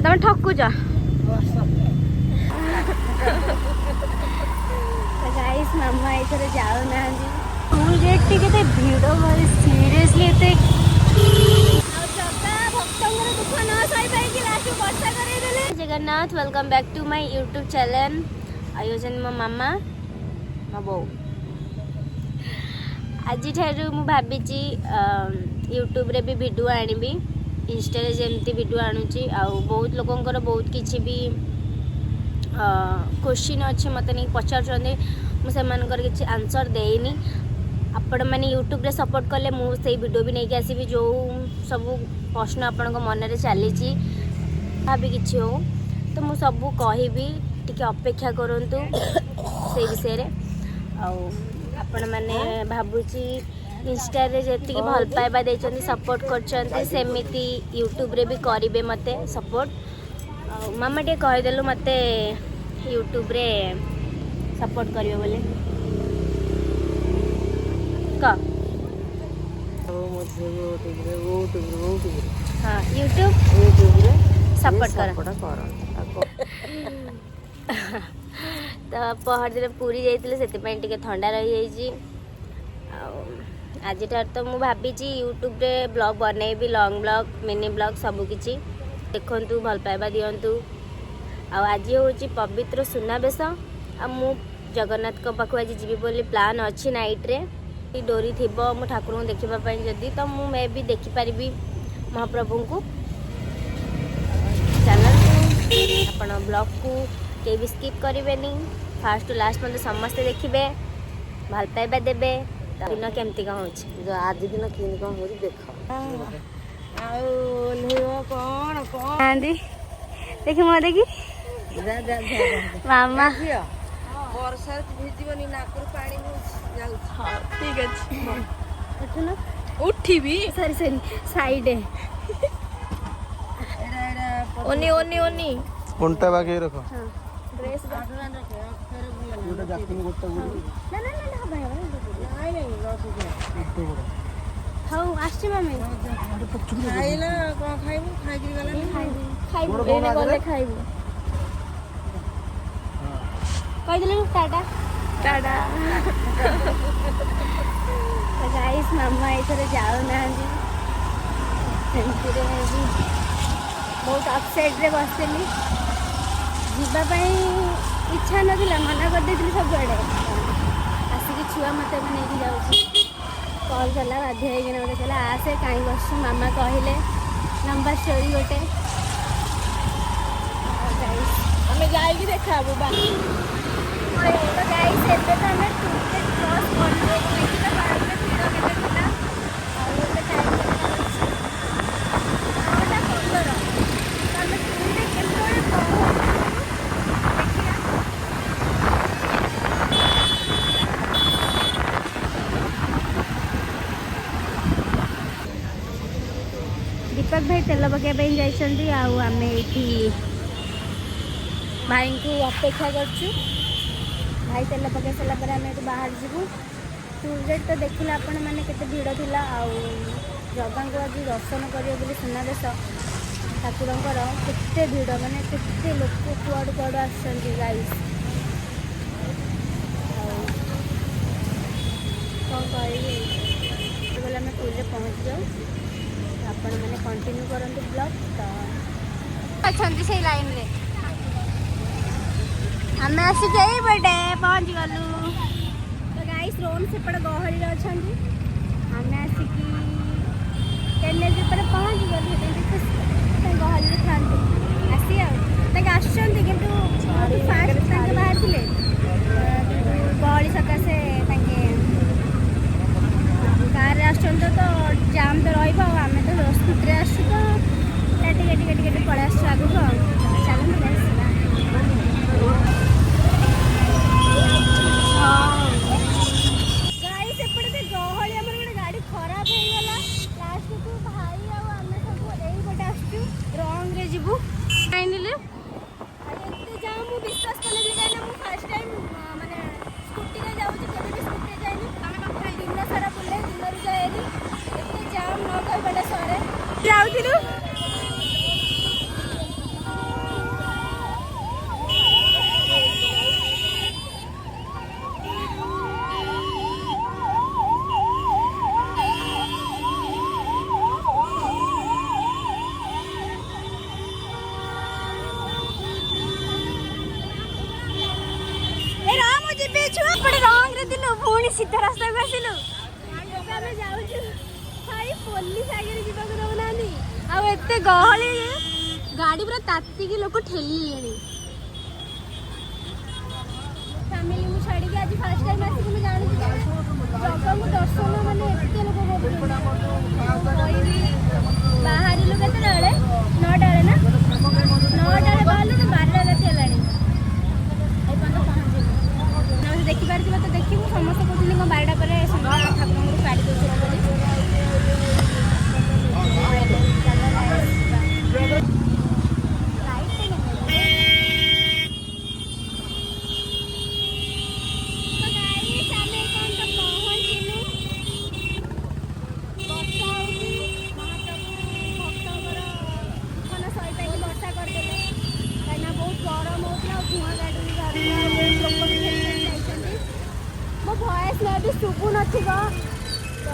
ତମେ ଠକୁଛ। ଗାଇସ୍ ମାମା ଏଥର ଯାଉନାହାନ୍ତି। ସ୍କୁଲ ଗେଟ୍ କେତେ ଭିଡ଼ ଭାଇ ସିରିୟସଲି ଏତେ Jagannath welcome back to my YouTube channel आयोजन मो मामा मो बो आज मु भावी यूट्यूब रे भी वीडियो आनिबी इंस्टा रे जेमती वीडियो आणुची आ बहुत लोकंकर बहुत किछि भी क्वेश्चन अच्छे मत नहीं पचार मुझे किसी आंसर देनी आपण मैंने यूट्यूब रे सपोर्ट कले मुझे वीडियो भी नहीं आसबि जो सब प्रश्न आपण मन में चली भाभी किसी हो तो मुझे सब कहि टी अपेक्षा करंतु से विषय रे आपण मैंने भावुची इंस्टा रे जेति भल पाइबा देचंती सपोर्ट करचंती सेमिति यूट्यूब रे भी करिवे मते सपोर्ट मामा टे कहिदेलु मते यूट्यूब रे सपोर्ट करिवे बोले का हाँ यूट्यूब रे सपोर्ट कर तो पहर दिन पूरी जाइए से ठंडा रही आज तो मुझे भावी यूट्यूब रे ब्लॉग बनैबी लॉन्ग ब्लॉग मिनी ब्लॉग सबकि देखु भल पाइबा दिंतु आज हूँ पवित्र सुनाबेश मु जगन्नाथ पाखु आज जीवी बोली प्लान अच्छी नाइट रे डोरी थी मु ठाकुर को देखापी जदि तो मु मे भी देखिपारि महाप्रभु को चैनल आपण ब्लॉग को के भी स्किप करेंगे फास्ट टू लास्ट मतलब समस्ते देखिए भल पाइबा देवे दिन केमती कौन हो आज दिन केमती कौन हो देख देखी मो देखी मामा वर्षा भिजबनी नाक पानी ठीक अच्छे उठी सरी सरी साइड ओनी ओनी ओनी उल्टा बागे रखो ड्रेस गोटा जाकिन गोटा ना ना ना भाई नहीं नहीं हाउ आछि मम्मी खाइला कोन खाइबू खाइकरी गला खाइबू एने गले खाइबू कहि देले टाटा टाटा गाइस मामा एथरे जाऊ नांदी सेंटी रे भी बहुत अपसेट रे बसली जीवाई इच्छा नाला मना कर देती सब आड़े आसिक छुआ मत नहीं जाऊँ कल कला बाध्य होना मत कहला आसे कहीं बस मामा कहले लंबा स्टोरी गोटे आम जाई देखा गाइस एबे तो हमें टूरटेड क्रॉस करले देखिला बाहर में भीड़ केते थिला और ओते टाइम केते सुंदर तमे टूरे केतोळे दीपक भाई तेल पकाई जाइछंती आम ये भाई को अपेक्षा करछु भाई तेल पकई सारा पर आम बाहर जीवु टूर तो देखिले आपण मैंने केते भीड़ थिला जगह को आज दर्शन करियो बोली सुनाबेश ठाकुरंकर केते भीड़ माने केते लोक कुआडू कुआडू आछंती गाइस कौन करिए बोले आम टूर पहुँच जाऊ आपण मैंने कंटिन्यू करंतु ब्लॉग तो अच्छी से लाइन रे आम आसिक बटे पहुँच गलु तो गाइस रोन सेपटे गहली अच्छा आम आसिक कैनेल पर पहुँच गलु गहली था आसी आसुँच कि फास्ट बाहर थे गहली सकाशे कार तो जाम तो रही आम तो स्कूटी आसु तो टे पड़े आसु आगू चलते गाइस एपटे गहली आम गोटे गाड़ी खराब हो गला लास्ट को भाई आम सब यही पटे आसु रंग ପୁଣି ସିଧା ରାସ୍ତାକୁ ଆସିଲୁ। ଆମେ ଯାଉଛୁ ଭାଇ ପୋଲିସ ଆଗରେ ଯିବାକୁ ଦେଉନାହାନ୍ତି। ଆଉ ଏତେ ଗହଳି ଗାଡ଼ି ପୁରା ତାତିକି ଲୋକ ଠେଲିଲେଣି। ଫ୍ୟାମିଲି ମୁଁ ଛାଡ଼ିକି ଆଜି ଫାର୍ଷ୍ଟ ଟାଇମ୍ ଆସିକି ମୁଁ ଜାଣୁଛି ଜଗାଙ୍କୁ ଦର୍ଶନ ମାନେ ଏତେ ଲୋକ କରୁଛନ୍ତି। କହିବି ବାହାରିଲୁ କେତେବେଳେ 9ଟାରେ ନା 9ଟାରେ ବାହାରିଲୁ ନା 12ଟା ରାତି ହେଲାଣି ଏପର୍ଯ୍ୟନ୍ତ ପହଞ୍ଚିଲୁ। ଦେଖିପାରିଥିବ ତ ଦେଖିବୁ ସମସ୍ତେ କହୁଛନ୍ତି କ'ଣ 12ଟା ପରେ ସନ୍ଧ୍ୟା ଠାକୁରଙ୍କୁ ଛାଡ଼ି ଦେଉଛନ୍ତି ବୋଲି। ଶୁଭୁ ନଥିବ ତ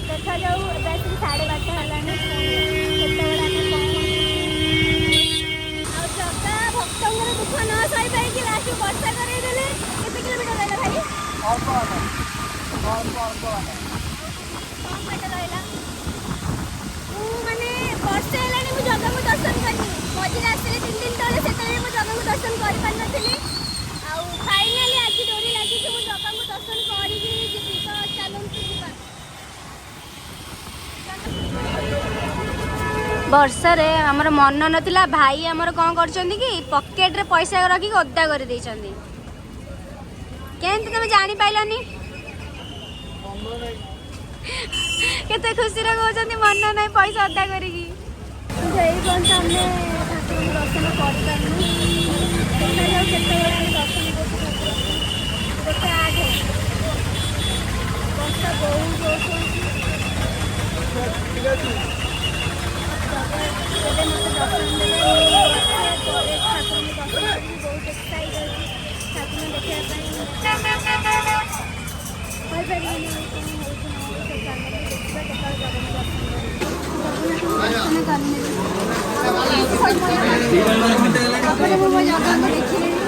ଦେଖାଯାଉ। ଏବେ ଆସିକି 12:30 ହେଲାଣି। କେତେବେଳେ ଆମେ ଆଉ ଜଗା ଭକ୍ତଙ୍କର ଦୁଃଖ ନ ସହିପାରିକି ଲାଷ୍ଟକୁ ବର୍ଷା କରେଇଦେଲେ। କେତେ କିଲୋମିଟର ରହିଲା ଭାଇ? ଅଳ୍ପ ବାଟ ରହିଲା। ମୁଁ ମାନେ ବର୍ଷେ ହେଲାଣି ମୁଁ ଜଗାଙ୍କୁ ଦର୍ଶନ କରିନି। ମଝିରେ ଆସିଥିଲି 3 ଦିନ ତଳେ, ସେତେବେଳେ ମୁଁ ଜଗାଙ୍କୁ ଦର୍ଶନ କରିପାରିନଥିଲି। ଆଉ ଫାଇନାଲି ଆଜି ଡୋରି ଲାଗିଛି, ମୁଁ ଜଗାଙ୍କୁ ଦର୍ଶନ କରିକି ଯିବି। ତ ଚାଲନ୍ତୁ ଯିବା। ବର୍ଷାରେ ଆମର ମନ ନଥିଲା। ଭାଇ ଆମର କ'ଣ କରିଛନ୍ତି କି ପକେଟରେ ପଇସା ରଖିକି ଓଦା କରିଦେଇଛନ୍ତି। କେମିତି ତମେ ଜାଣିପାରିଲନି? କେତେ ଖୁସିରେ କହୁଛନ୍ତି ମନ ନାହିଁ ପଇସା ଅଦା କରିକି। ଏଇ ପର୍ଯ୍ୟନ୍ତ ଆମେ ଠାକୁରଙ୍କୁ ଦର୍ଶନ କରିପାରିଲୁ। ଦେଖାଯାଉ କେତେବେଳେ ଆମେ ଦର୍ଶନ କରୁଛୁ ଠାକୁରଙ୍କୁ। ଗୋଟେ 8 ବର୍ଷା ବହୁତ ଜୋର ହେଉଛି। ଏବେ ମୋତେ ଦର୍ଶନ ଦେବେ। ପରେ ଠାକୁରଙ୍କୁ ଦର୍ଶନ କରିକି ବହୁତ ଏକ୍ସାଇଟ୍ ଅଛି ଠାକୁରଙ୍କୁ ଦେଖିବା ପାଇଁ। କହିପାରିବିନି କ'ଣ ହେଉଛି ନ ହେଉଛି ସେ ଚ୍ୟାନେଲରେ ଦେଖିବା କେତେବେଳେ ଜଗନ୍ନାଥ ଦର୍ଶନ କରିନେବି। ମୁଁ ମୋ ଜଗାଙ୍କୁ ଦେଖିଲିଣି।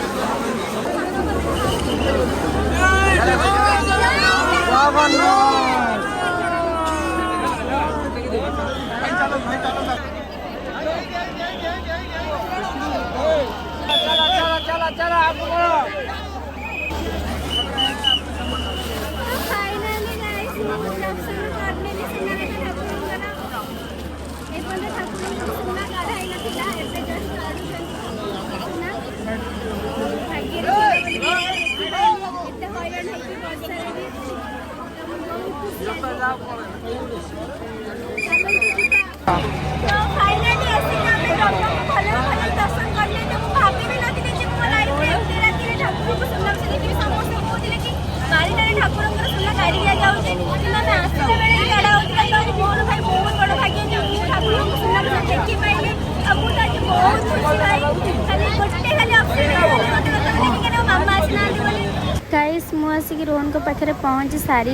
गाइस मु आसिक रोहन को पाखे पहुँची सारी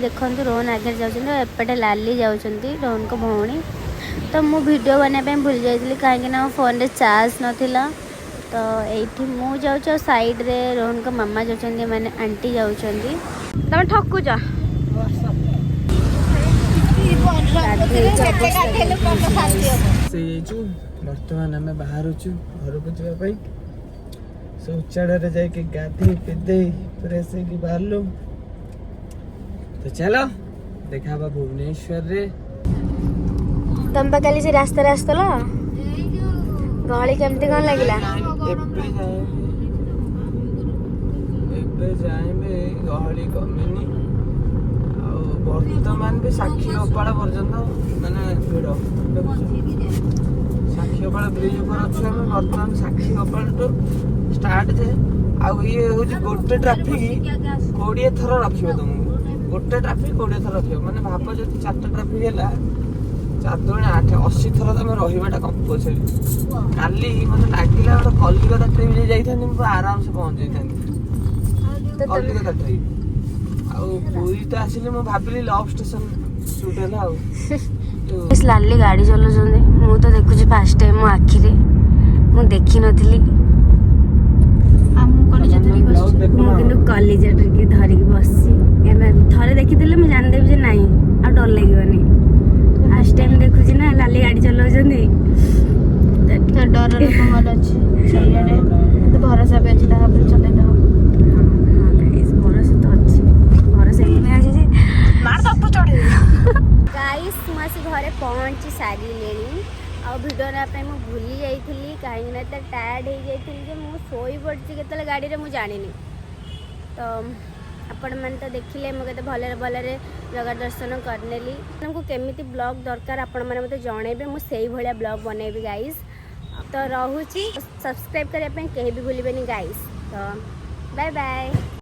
देखो रोहन आगे जाऊँ एपटे लाली जाऊँच रोहन को भौणी। तो मु वीडियो बनाने भूल जाइए कहीं मो फोन रे चार्ज नाला। तो ये मु जाऊँ साइड रे रोहन को मामा जाऊँ माने आंटी जाऊँ। तुम ठकुच बर्तमान आम बाहर घर को जावाई शौचालय जाके गाधे पेदे फ्रेश होगी बाहर। तो चलो देखा भुवनेश्वर रे। तुम कल से रास्ता रास्ता लो गहली केमती कौन लगिला? गहली कमेनी बर्तमान भी साक्षी गोपाल पर्यंत माने भिड़ साक्षी गोपाल ब्रिज पर अच्छे आम बर्तमान साक्षी गोपाल टू स्टार्ट जे आउ ये हूँ गोटे ट्राफिक 20 थर रखियो तुमको गोटे ट्राफिक 20 थर रखियो माने भाव जो 4टा ट्राफिक है 4 दूनी 8 80 थर तुम रहीबाटा कंपलसरी। काली मतलब लगिला गोटे कलिकता ट्रिप जाइए आराम से पहुँच जाइए कलिकता ट्रिप। पूरी तो आसिले मु भाबिली लव स्टेशन शूट है इस लाली गाड़ी चलाउछन्ते मु तो देखुची फर्स्ट टाइम मो आखिरे मु देखि नथिली। आ मु कोन जतरी ବ୍ଲଗ ଦେଖୁନ ମୁଁ କିନ୍ତୁ କଲେଜ ଟିକେ ଧରିକି ବସିଛି ଏମେ ଥରେ ଦେଖିଥିଲେ ମୁଁ ଜାଣିଦେବି ଯେ ନାଇଁ ଆଉ ଡର ଲାଗିବନି ଫାର୍ଷ୍ଟ ଟାଇମ୍ ଦେଖୁଛି ନା ଲାଲି ଗାଡ଼ି ଚଲାଉଛନ୍ତି ତ ଡର ଲୋକ ଭଲ ଅଛି ଚାରିଆଡ଼େ ତ ଭରସା ବି ଅଛି ତାହା ଉପରେ ଚଲେଇ ଦେବ ଭରସା ତ ଅଛି ଭରସା ଏଇଥିପାଇଁ ଅଛି ଯେ ଗାଇସ୍ ମୁଁ ଆସି ଘରେ ପହଞ୍ଚି ସାରିଲିଣି ଆଉ ଭିଡ଼ିଓ ନେବା ପାଇଁ ମୁଁ ଭୁଲି ଯାଇଥିଲି କାହିଁକିନା ଏତେ ଟାୟାର୍ଡ଼ ହେଇଯାଇଥିଲି ଯେ ମୁଁ ଶୋଇପଡ଼ିଛି କେତେବେଳେ ଗାଡ଼ିରେ ମୁଁ ଜାଣିନି ତ ଆପଣମାନେ ତ ଦେଖିଲେ ମୁଁ କେତେ ଭଲରେ ଭଲରେ ଜଗା ଦର୍ଶନ କରିନେଲି ଆପଣଙ୍କୁ କେମିତି ବ୍ଲଗ୍ ଦରକାର ଆପଣମାନେ ମୋତେ ଜଣେଇବେ ମୁଁ ସେଇଭଳିଆ ବ୍ଲଗ୍ ବନେଇବି ଗାଇସ୍ ତ ରହୁଛି ସବସ୍କ୍ରାଇବ୍ କରିବା ପାଇଁ କେହି ବି ଭୁଲିବେନି ଗାଇସ୍ ତ ବାଏ ବାଏ।